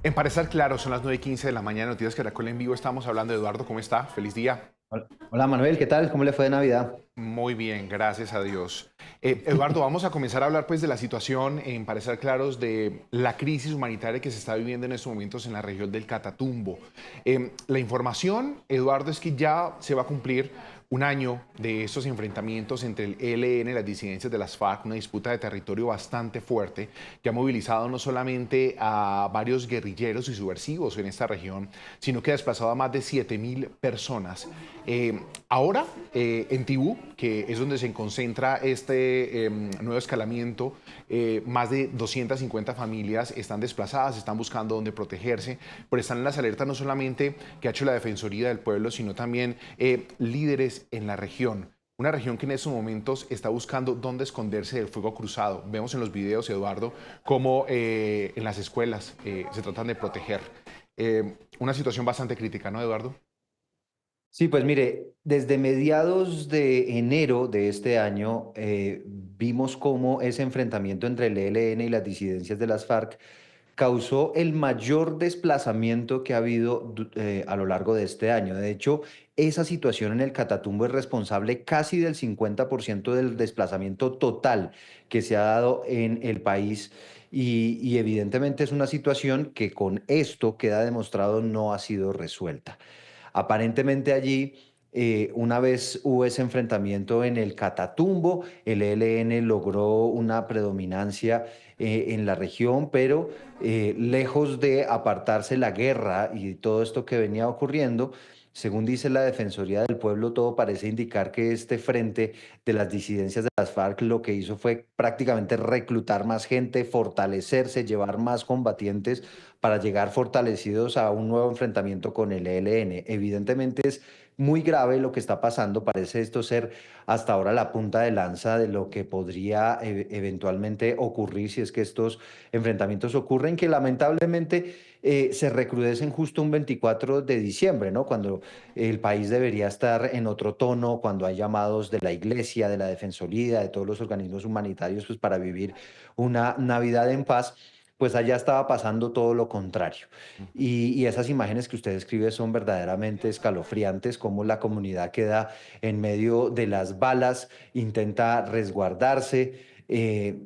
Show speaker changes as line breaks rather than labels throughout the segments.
En Parecer Claro, son las 9:15 de la mañana, Noticias Caracol en vivo. Estamos hablando de Eduardo. ¿Cómo está? Feliz día.
Hola Manuel, ¿qué tal? ¿Cómo le fue de Navidad?
Muy bien, gracias a Dios. Eduardo, vamos a comenzar a hablar pues de la situación en Parecer Claros de la crisis humanitaria que se está viviendo en estos momentos en la región del Catatumbo. La información, Eduardo, es que ya se va a cumplir un año de estos enfrentamientos entre el ELN y las disidencias de las FARC, una disputa de territorio bastante fuerte que ha movilizado no solamente a varios guerrilleros y subversivos en esta región, sino que ha desplazado a más de 7.000 personas. Ahora, en Tibú, que es donde se concentra este nuevo escalamiento, más de 250 familias están desplazadas, están buscando dónde protegerse, pero están en las alertas no solamente que ha hecho la Defensoría del Pueblo, sino también líderes en la región. Una región que en estos momentos está buscando dónde esconderse del fuego cruzado. Vemos en los videos, Eduardo, cómo en las escuelas se tratan de proteger. Una situación bastante crítica, ¿no, Eduardo?
Sí, pues mire, desde mediados de enero de este año vimos cómo ese enfrentamiento entre el ELN y las disidencias de las FARC causó el mayor desplazamiento que ha habido a lo largo de este año. De hecho, esa situación en el Catatumbo es responsable casi del 50% del desplazamiento total que se ha dado en el país y evidentemente es una situación que con esto queda demostrado no ha sido resuelta. Aparentemente allí, una vez hubo ese enfrentamiento en el Catatumbo, el ELN logró una predominancia en la región, pero lejos de apartarse la guerra y todo esto que venía ocurriendo, según dice la Defensoría del Pueblo, todo parece indicar que este frente de las disidencias de las FARC lo que hizo fue prácticamente reclutar más gente, fortalecerse, llevar más combatientes para llegar fortalecidos a un nuevo enfrentamiento con el ELN. Evidentemente es muy grave lo que está pasando, parece esto ser hasta ahora la punta de lanza de lo que podría eventualmente ocurrir si es que estos enfrentamientos ocurren, que lamentablemente se recrudecen justo un 24 de diciembre, ¿no? Cuando el país debería estar en otro tono, cuando hay llamados de la Iglesia, de la Defensoría, de todos los organismos humanitarios, pues para vivir una Navidad en paz, pues allá estaba pasando todo lo contrario. Y esas imágenes que usted describe son verdaderamente escalofriantes, cómo la comunidad queda en medio de las balas, intenta resguardarse,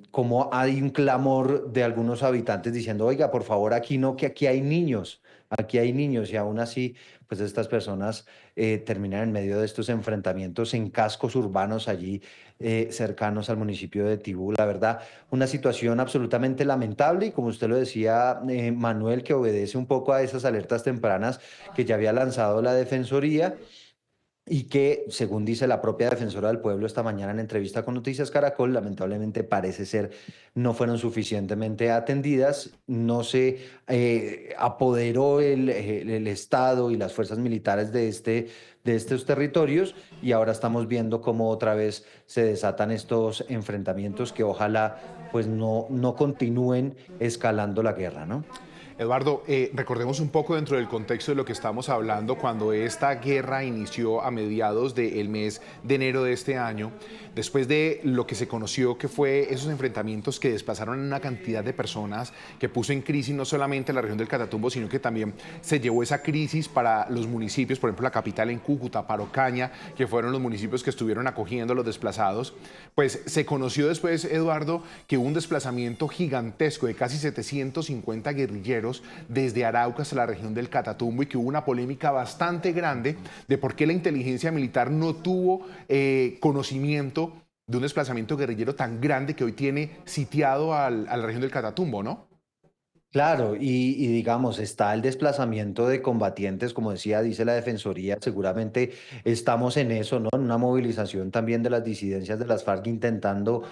cómo hay un clamor de algunos habitantes diciendo, oiga, por favor, aquí no, que aquí hay niños, y aún así, pues estas personas terminan en medio de estos enfrentamientos en cascos urbanos allí cercanos al municipio de Tibú. La verdad, una situación absolutamente lamentable y como usted lo decía, Manuel, que obedece un poco a esas alertas tempranas que ya había lanzado la Defensoría y que, según dice la propia defensora del pueblo esta mañana en entrevista con Noticias Caracol, lamentablemente parece ser no fueron suficientemente atendidas, no se apoderó el Estado y las fuerzas militares de estos territorios y ahora estamos viendo cómo otra vez se desatan estos enfrentamientos que ojalá pues no continúen escalando la guerra, ¿no?
Eduardo, recordemos un poco dentro del contexto de lo que estamos hablando cuando esta guerra inició a mediados del mes de enero de este año, después de lo que se conoció que fue esos enfrentamientos que desplazaron a una cantidad de personas, que puso en crisis no solamente la región del Catatumbo, sino que también se llevó esa crisis para los municipios, por ejemplo la capital en Cúcuta, Parocaña, que fueron los municipios que estuvieron acogiendo a los desplazados. Pues se conoció después, Eduardo, que hubo un desplazamiento gigantesco de casi 750 guerrilleros desde Arauca hasta la región del Catatumbo y que hubo una polémica bastante grande de por qué la inteligencia militar no tuvo conocimiento de un desplazamiento guerrillero tan grande que hoy tiene sitiado a la región del Catatumbo, ¿no?
Claro, y digamos, está el desplazamiento de combatientes, como decía, dice la Defensoría, seguramente estamos en eso, ¿no? En una movilización también de las disidencias de las FARC intentando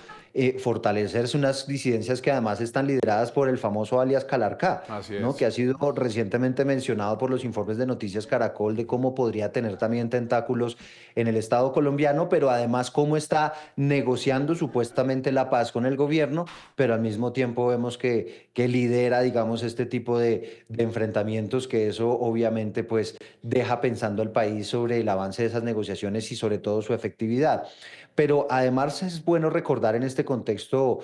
fortalecerse, unas disidencias que además están lideradas por el famoso alias Calarcá,
Así
¿no? Que
es.
ha sido recientemente mencionado por los informes de Noticias Caracol de cómo podría tener también tentáculos en el Estado colombiano, pero además cómo está negociando supuestamente la paz con el gobierno, pero al mismo tiempo vemos que lidera, digamos, este tipo de enfrentamientos, que eso obviamente pues deja pensando al país sobre el avance de esas negociaciones y sobre todo su efectividad. Pero además es bueno recordar en este contexto,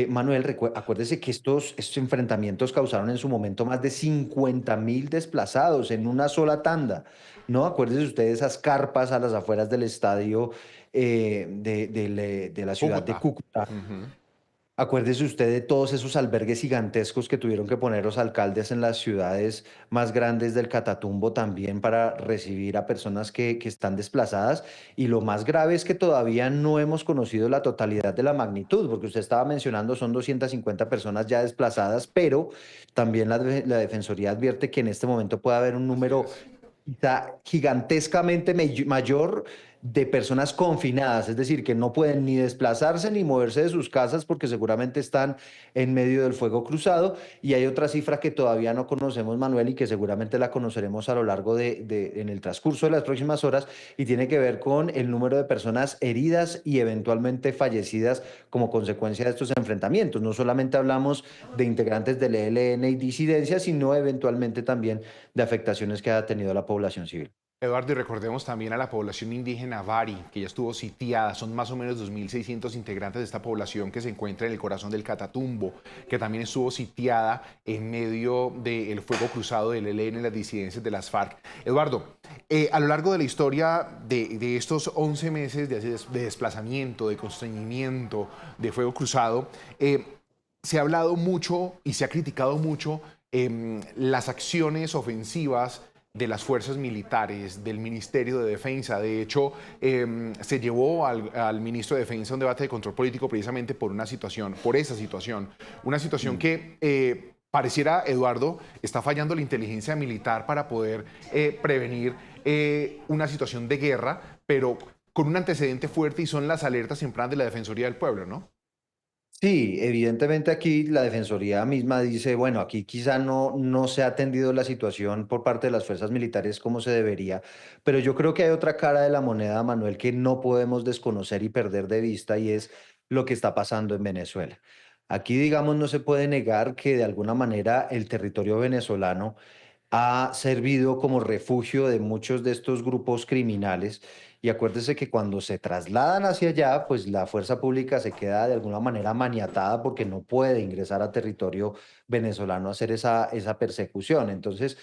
Manuel, acuérdese que estos enfrentamientos causaron en su momento más de 50.000 desplazados en una sola tanda, ¿no? Acuérdese usted de esas carpas a las afueras del estadio de la ciudad de
Cúcuta.
Cúcuta.
Ujú.
Acuérdese usted de todos esos albergues gigantescos que tuvieron que poner los alcaldes en las ciudades más grandes del Catatumbo también para recibir a personas que están desplazadas. Y lo más grave es que todavía no hemos conocido la totalidad de la magnitud, porque usted estaba mencionando son 250 personas ya desplazadas, pero también la Defensoría advierte que en este momento puede haber un
Así
número
es.
quizá gigantescamente mayor de personas confinadas, es decir, que no pueden ni desplazarse ni moverse de sus casas porque seguramente están en medio del fuego cruzado. Y hay otra cifra que todavía no conocemos, Manuel, y que seguramente la conoceremos a lo largo en el transcurso de las próximas horas, y tiene que ver con el número de personas heridas y eventualmente fallecidas como consecuencia de estos enfrentamientos. No solamente hablamos de integrantes del ELN y disidencias, sino eventualmente también de afectaciones que ha tenido la población civil.
Eduardo, y recordemos también a la población indígena Bari, que ya estuvo sitiada. Son más o menos 2.600 integrantes de esta población que se encuentra en el corazón del Catatumbo, que también estuvo sitiada en medio del fuego cruzado del ELN y las disidencias de las FARC. Eduardo, a lo largo de la historia de estos 11 meses de desplazamiento, de constreñimiento, de fuego cruzado, se ha hablado mucho y se ha criticado mucho las acciones ofensivas de las fuerzas militares, del Ministerio de Defensa. De hecho, se llevó al ministro de Defensa un debate de control político precisamente por una situación, por esa situación. Una situación
Mm.
que pareciera, Eduardo, está fallando la inteligencia militar para poder prevenir una situación de guerra, pero con un antecedente fuerte, y son las alertas tempranas de la Defensoría del Pueblo, ¿no?
Sí, evidentemente aquí la Defensoría misma dice, bueno, aquí quizá no se ha atendido la situación por parte de las fuerzas militares como se debería, pero yo creo que hay otra cara de la moneda, Manuel, que no podemos desconocer y perder de vista, y es lo que está pasando en Venezuela. Aquí, digamos, no se puede negar que de alguna manera el territorio venezolano ha servido como refugio de muchos de estos grupos criminales. Y acuérdese que cuando se trasladan hacia allá, pues la fuerza pública se queda de alguna manera maniatada porque no puede ingresar a territorio venezolano a hacer esa persecución. Entonces,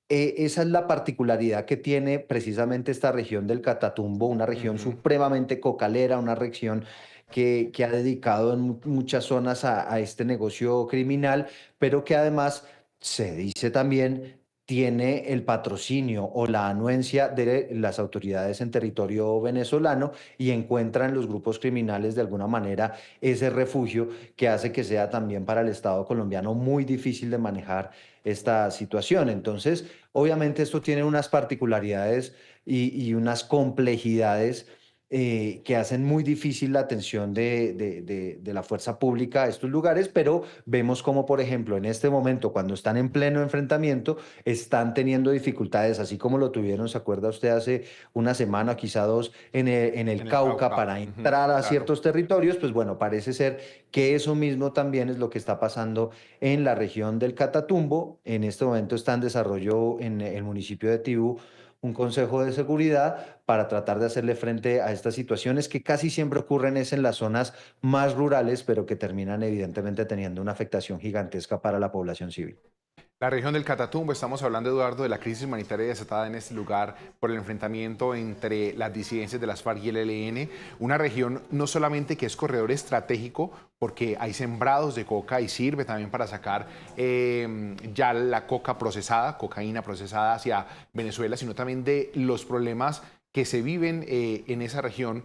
esa es la particularidad que tiene precisamente esta región del Catatumbo, una región
Ujú.
supremamente cocalera, una región que ha dedicado en muchas zonas a este negocio criminal, pero que además se dice también tiene el patrocinio o la anuencia de las autoridades en territorio venezolano, y encuentran los grupos criminales de alguna manera ese refugio que hace que sea también para el Estado colombiano muy difícil de manejar esta situación. Entonces, obviamente esto tiene unas particularidades y unas complejidades que hacen muy difícil la atención de la fuerza pública a estos lugares, pero vemos como, por ejemplo, en este momento, cuando están en pleno enfrentamiento, están teniendo dificultades, así como lo tuvieron, ¿se acuerda usted? Hace una semana, quizá dos, en el
En el
Cauca
Cauca.
para
Ujú,
entrar a
claro.
ciertos territorios. Pues bueno, parece ser que eso mismo también es lo que está pasando en la región del Catatumbo. En este momento está en desarrollo en el municipio de Tibú un consejo de seguridad para tratar de hacerle frente a estas situaciones que casi siempre ocurren es en las zonas más rurales, pero que terminan evidentemente teniendo una afectación gigantesca para la población civil.
La región del Catatumbo, estamos hablando, Eduardo, de la crisis humanitaria desatada en este lugar por el enfrentamiento entre las disidencias de las FARC y el ELN. Una región no solamente que es corredor estratégico, porque hay sembrados de coca y sirve también para sacar ya la coca procesada, cocaína procesada hacia Venezuela, sino también de los problemas que se viven en esa región,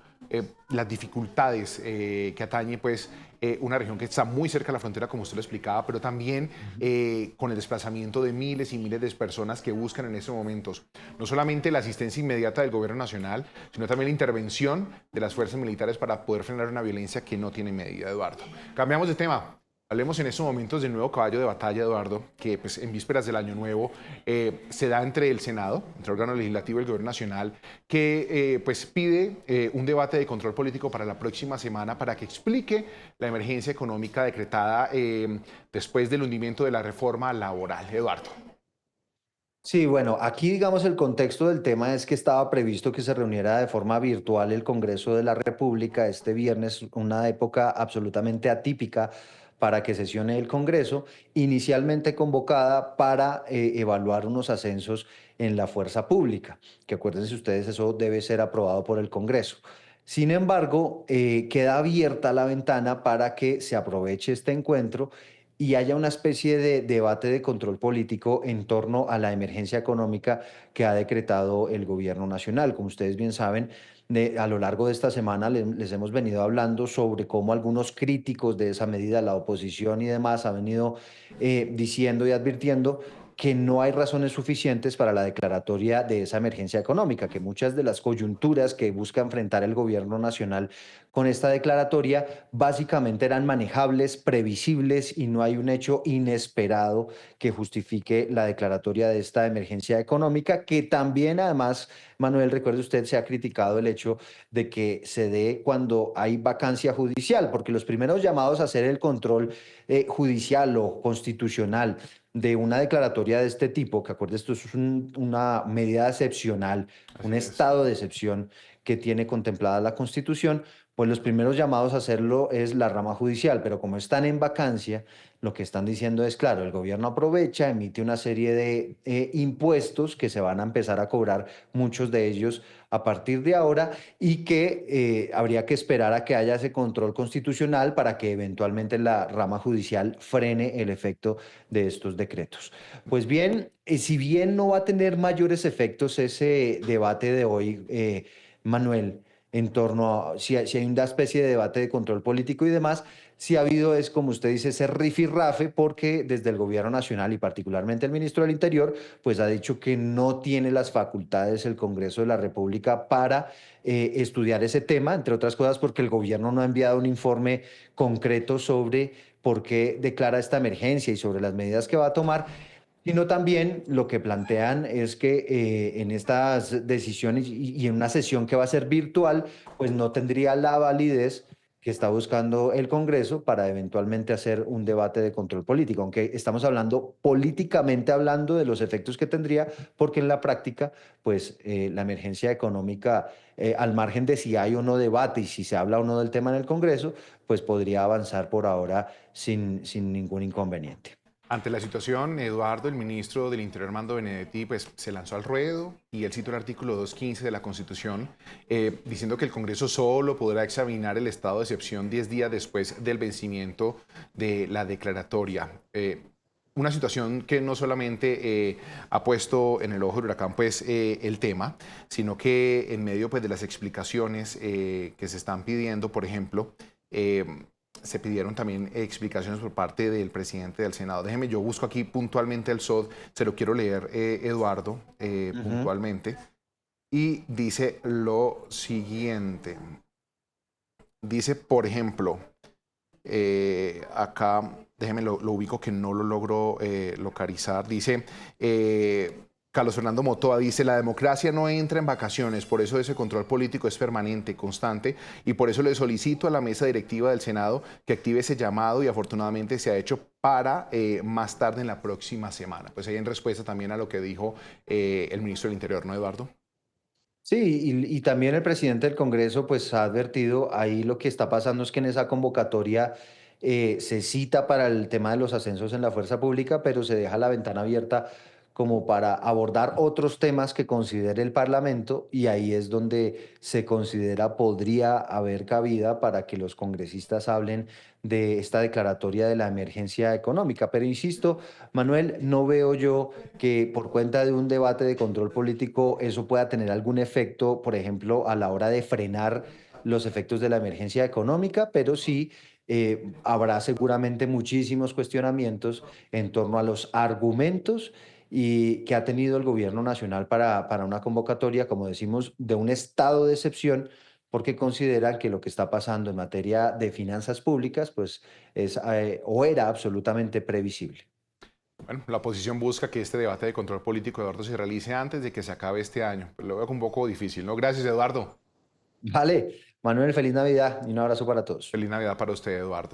las dificultades que atañe pues una región que está muy cerca de la frontera, como usted lo explicaba, pero también
Ujú.
con el desplazamiento de miles y miles de personas que buscan en estos momentos no solamente la asistencia inmediata del gobierno nacional, sino también la intervención de las fuerzas militares para poder frenar una violencia que no tiene medida, Eduardo. Cambiamos de tema. Hablemos en estos momentos del nuevo caballo de batalla, Eduardo, que pues, en vísperas del Año Nuevo se da entre el Senado, entre el órgano legislativo y el Gobierno Nacional, que pues, pide un debate de control político para la próxima semana para que explique la emergencia económica decretada después del hundimiento de la reforma laboral. Eduardo.
Sí, bueno, aquí digamos el contexto del tema es que estaba previsto que se reuniera de forma virtual el Congreso de la República este viernes, una época absolutamente atípica para que sesione el Congreso, inicialmente convocada para evaluar unos ascensos en la fuerza pública, que acuérdense ustedes, eso debe ser aprobado por el Congreso. Sin embargo, queda abierta la ventana para que se aproveche este encuentro y haya una especie de debate de control político en torno a la emergencia económica que ha decretado el gobierno nacional. Como ustedes bien saben, a lo largo de esta semana les hemos venido hablando sobre cómo algunos críticos de esa medida, la oposición y demás, ha venido diciendo y advirtiendo que no hay razones suficientes para la declaratoria de esa emergencia económica, que muchas de las coyunturas que busca enfrentar el gobierno nacional con esta declaratoria básicamente eran manejables, previsibles y no hay un hecho inesperado que justifique la declaratoria de esta emergencia económica, que también además, Manuel, recuerde usted, se ha criticado el hecho de que se dé cuando hay vacancia judicial, porque los primeros llamados a hacer el control judicial o constitucional de una declaratoria de este tipo, que acuerde, esto es una medida excepcional, un
Así es.
estado de excepción que tiene contemplada la Constitución, pues los primeros llamados a hacerlo es la rama judicial, pero como están en vacancia, lo que están diciendo es, claro, el gobierno aprovecha, emite una serie de impuestos que se van a empezar a cobrar, muchos de ellos a partir de ahora, y que habría que esperar a que haya ese control constitucional para que eventualmente la rama judicial frene el efecto de estos decretos. Pues bien, si bien no va a tener mayores efectos ese debate de hoy, Manuel, en torno a si hay una especie de debate de control político y demás, si ha habido es, como usted dice, ese rifirrafe, porque desde el gobierno nacional y particularmente el ministro del Interior, pues ha dicho que no tiene las facultades el Congreso de la República para estudiar ese tema, entre otras cosas porque el gobierno no ha enviado un informe concreto sobre por qué declara esta emergencia y sobre las medidas que va a tomar, sino también lo que plantean es que en estas decisiones y en una sesión que va a ser virtual, pues no tendría la validez que está buscando el Congreso para eventualmente hacer un debate de control político, aunque estamos hablando políticamente hablando de los efectos que tendría, porque en la práctica, pues la emergencia económica, al margen de si hay o no debate y si se habla o no del tema en el Congreso, pues podría avanzar por ahora sin ningún inconveniente.
Ante la situación, Eduardo, el ministro del Interior, Armando Benedetti, pues se lanzó al ruedo y él citó el artículo 215 de la Constitución, diciendo que el Congreso solo podrá examinar el estado de excepción 10 días después del vencimiento de la declaratoria. Una situación que no solamente ha puesto en el ojo del huracán pues, el tema, sino que en medio pues, de las explicaciones que se están pidiendo, por ejemplo, se pidieron también explicaciones por parte del presidente del Senado. Déjeme, yo busco aquí puntualmente el SOD, se lo quiero leer, Eduardo,
Ujú.
puntualmente, y dice lo siguiente. Dice, por ejemplo, acá, déjeme lo ubico que no lo logro localizar. Dice, Carlos Fernando Motoa dice, la democracia no entra en vacaciones, por eso ese control político es permanente, constante, y por eso le solicito a la mesa directiva del Senado que active ese llamado y afortunadamente se ha hecho para más tarde en la próxima semana. Pues ahí en respuesta también a lo que dijo el ministro del Interior, ¿no, Eduardo?
Sí, y también el presidente del Congreso pues ha advertido, ahí lo que está pasando es que en esa convocatoria se cita para el tema de los ascensos en la fuerza pública, pero se deja la ventana abierta como para abordar otros temas que considere el Parlamento y ahí es donde se considera podría haber cabida para que los congresistas hablen de esta declaratoria de la emergencia económica. Pero insisto, Manuel, no veo yo que por cuenta de un debate de control político eso pueda tener algún efecto, por ejemplo, a la hora de frenar los efectos de la emergencia económica, pero sí habrá seguramente muchísimos cuestionamientos en torno a los argumentos y que ha tenido el gobierno nacional para una convocatoria, como decimos, de un estado de excepción, porque consideran que lo que está pasando en materia de finanzas públicas, pues es o era absolutamente previsible.
Bueno, la oposición busca que este debate de control político, Eduardo, se realice antes de que se acabe este año. Pero lo veo un poco difícil, ¿no? Gracias, Eduardo.
Vale, Manuel, feliz Navidad y un abrazo para todos.
Feliz Navidad para usted, Eduardo.